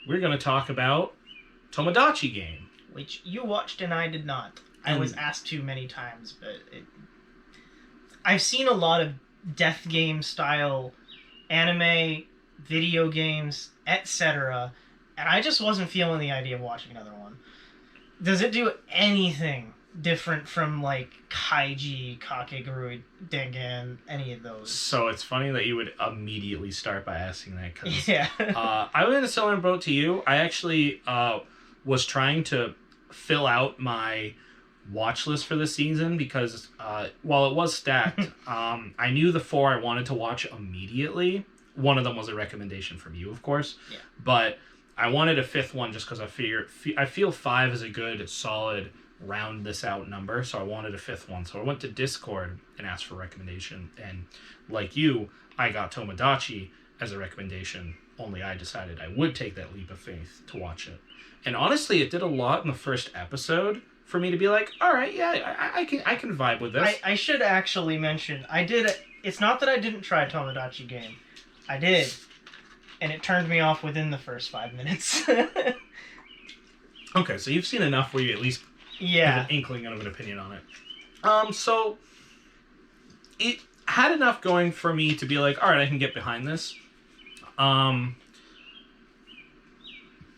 we're going to talk about Tomodachi Game. Which you watched and I did not. I was asked to many times, but I've seen a lot of death game style anime, video games, etc., and I just wasn't feeling the idea of watching another one. Does it do anything different from, like, Kaiji, Kakegurui, Dengen, any of those? So it's funny that you would immediately start by asking that, because yeah. I was in a similar boat to you. I actually was trying to fill out my watch list for this season because while it was stacked, I knew the 4 I wanted to watch immediately. One of them was a recommendation from you, of course. Yeah. But I wanted a 5th one just because I feel 5 is a good, solid, round this out number. So I wanted a 5th one. So I went to Discord and asked for a recommendation. And like you, I got Tomodachi as a recommendation. Only I decided I would take that leap of faith to watch it. And honestly, it did a lot in the first episode for me to be like, all right, yeah, I can vibe with this. I should actually mention, it's not that I didn't try Tomodachi Game. I did. And it turned me off within the first 5 minutes. Okay, so you've seen enough where you at least have an inkling of an opinion on it. So it had enough going for me to be like, all right, I can get behind this.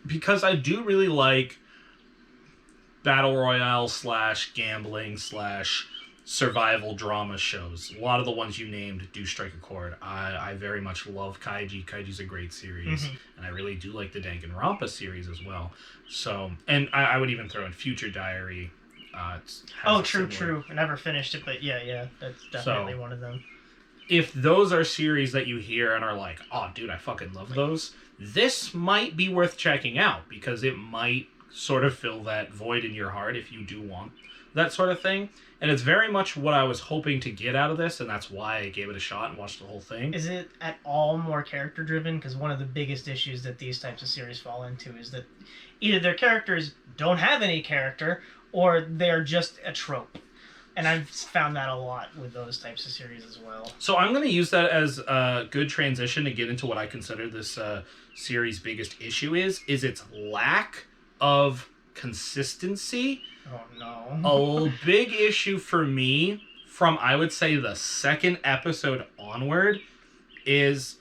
Because I do really like battle royale / gambling / survival drama shows. A lot of the ones you named do strike a chord. I very much love Kaiji. Kaiji's a great series. And I really do like the Danganronpa series as well. So, and I would even throw in Future Diary. True. I never finished it, but yeah, that's definitely one of them. If those are series that you hear and are like, oh, dude, I fucking love those, this might be worth checking out because it might sort of fill that void in your heart if you do want that sort of thing. And it's very much what I was hoping to get out of this, and that's why I gave it a shot and watched the whole thing. Is it at all more character-driven? Because one of the biggest issues that these types of series fall into is that either their characters don't have any character, or they're just a trope. And I've found that a lot with those types of series as well. So I'm going to use that as a good transition to get into what I consider this series' biggest issue is its lack of consistency. Oh, no. A big issue for me from, I would say, the 2nd episode onward is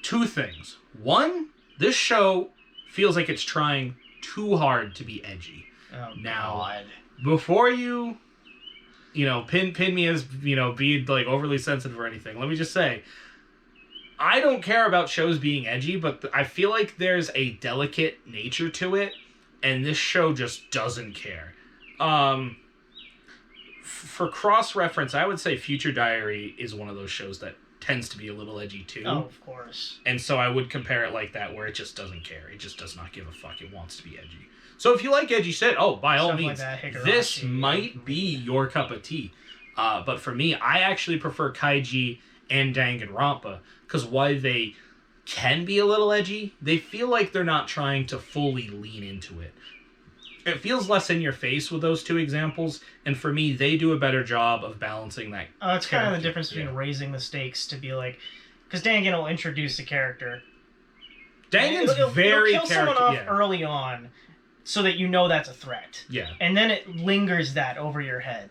2 things. One, this show feels like it's trying too hard to be edgy. Oh, now, God. Before you pin me as, being, like, overly sensitive or anything, let me just say, I don't care about shows being edgy, but I feel like there's a delicate nature to it, and this show just doesn't care. For cross-reference, I would say Future Diary is one of those shows that tends to be a little edgy, too. Oh, of course. And so I would compare it like that, where it just doesn't care. It just does not give a fuck. It wants to be edgy. So if you like edgy shit, by all means, this might be your cup of tea. But for me, I actually prefer Kaiji and Danganronpa, because while they can be a little edgy, they feel like they're not trying to fully lean into it. It feels less in your face with those 2 examples, and for me, they do a better job of balancing that. It's kind of the difference between raising the stakes to be like, because Dangan will introduce a character. Dangan's it'll kill someone off yeah. early on, so that you know that's a threat. Yeah. And then it lingers that over your head.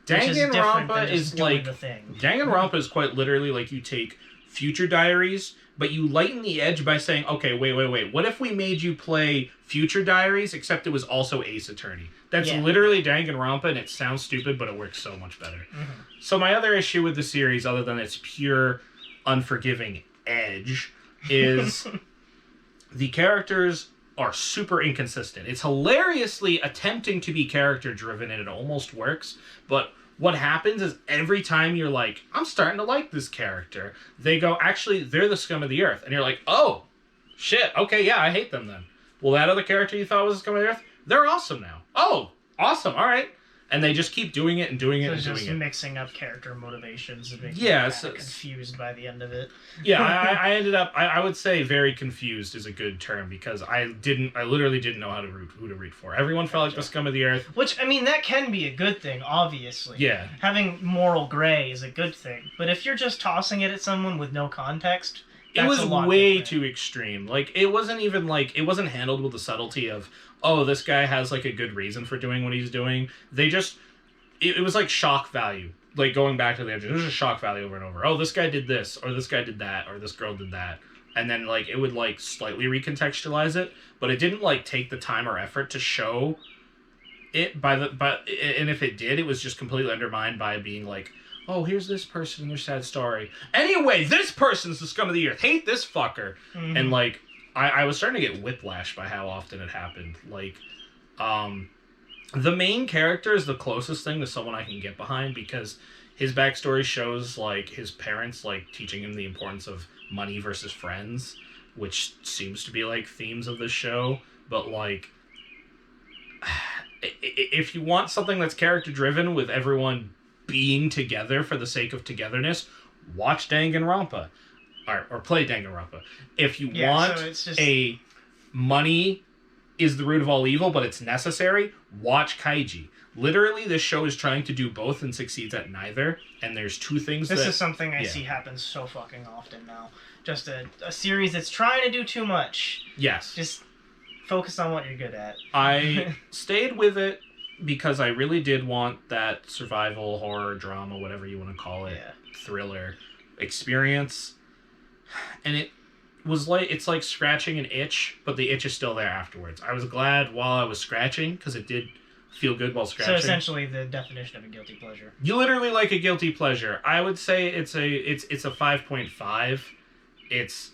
Danganronpa is like the thing. Danganronpa is quite literally like you take Future Diaries, but you lighten the edge by saying, okay, wait. What if we made you play Future Diaries, except it was also Ace Attorney? That's literally Danganronpa, and it sounds stupid, but it works so much better. So my other issue with the series, other than its pure, unforgiving edge, is the characters are super inconsistent. It's hilariously attempting to be character-driven, and it almost works, but what happens is every time you're like, I'm starting to like this character, they go, actually, they're the scum of the earth. And you're like, oh, shit, okay, yeah, I hate them then. Well, that other character you thought was the scum of the earth, they're awesome now. Oh, awesome, all right. And they just keep doing it and doing it and doing it. Just mixing up character motivations and making me confused by the end of it. Yeah, I ended up, I would say very confused is a good term, because I literally didn't know who to root for. Everyone felt like the scum of the earth. Which, I mean, that can be a good thing, obviously. Yeah. Having moral gray is a good thing. But if you're just tossing it at someone with no context, it was way too extreme. Like, it wasn't even like, it wasn't handled with the subtlety of, oh, this guy has like a good reason for doing what he's doing. They just, it was like shock value. Like, going back to the edge, it was just shock value over and over. Oh, this guy did this, or this guy did that, or this girl did that. And then, like, it would, like, slightly recontextualize it, but it didn't, like, take the time or effort to show it and if it did, it was just completely undermined by being like, oh, here's this person and their sad story. Anyway, this person's the scum of the earth. Hate this fucker. Mm-hmm. And, like, I was starting to get whiplash by how often it happened. Like, the main character is the closest thing to someone I can get behind because his backstory shows, like, his parents, like, teaching him the importance of money versus friends, which seems to be, like, themes of this show. But, like, if you want something that's character-driven with everyone being together for the sake of togetherness, watch Danganronpa. Or play Danganronpa. If you want a money is the root of all evil, but it's necessary, watch Kaiji. Literally, this show is trying to do both and succeeds at neither. And there's two things This is something I see happen so fucking often now. Just a series that's trying to do too much. Yes. Just focus on what you're good at. I stayed with it because I really did want that survival, horror, drama, whatever you want to call it, thriller experience. And it was like, it's like scratching an itch, but the itch is still there afterwards. I was glad while I was scratching because it did feel good while scratching. So essentially the definition of a guilty pleasure. You literally like a guilty pleasure. I would say it's a 5.5. It's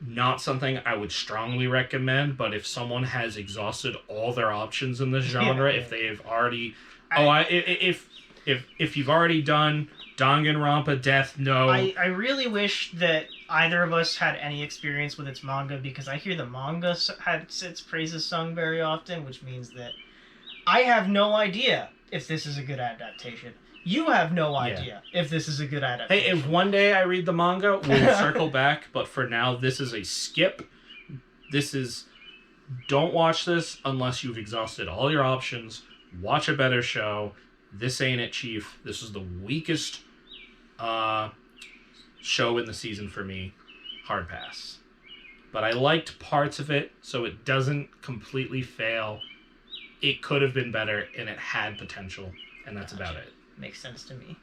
not something I would strongly recommend, but if someone has exhausted all their options in this genre, if they have already if you've already done Danganronpa, Death Note. I really wish that either of us had any experience with its manga, because I hear the manga had its praises sung very often, which means that I have no idea if this is a good adaptation. You have no idea if this is a good adaptation. Hey, if one day I read the manga, we'll circle back, but for now, this is a skip. Don't watch this unless you've exhausted all your options. Watch a better show. This ain't it, Chief. This is the weakest show in the season for me. Hard pass. But I liked parts of it, so it doesn't completely fail. It could have been better, and it had potential, and that's about it. Makes sense to me.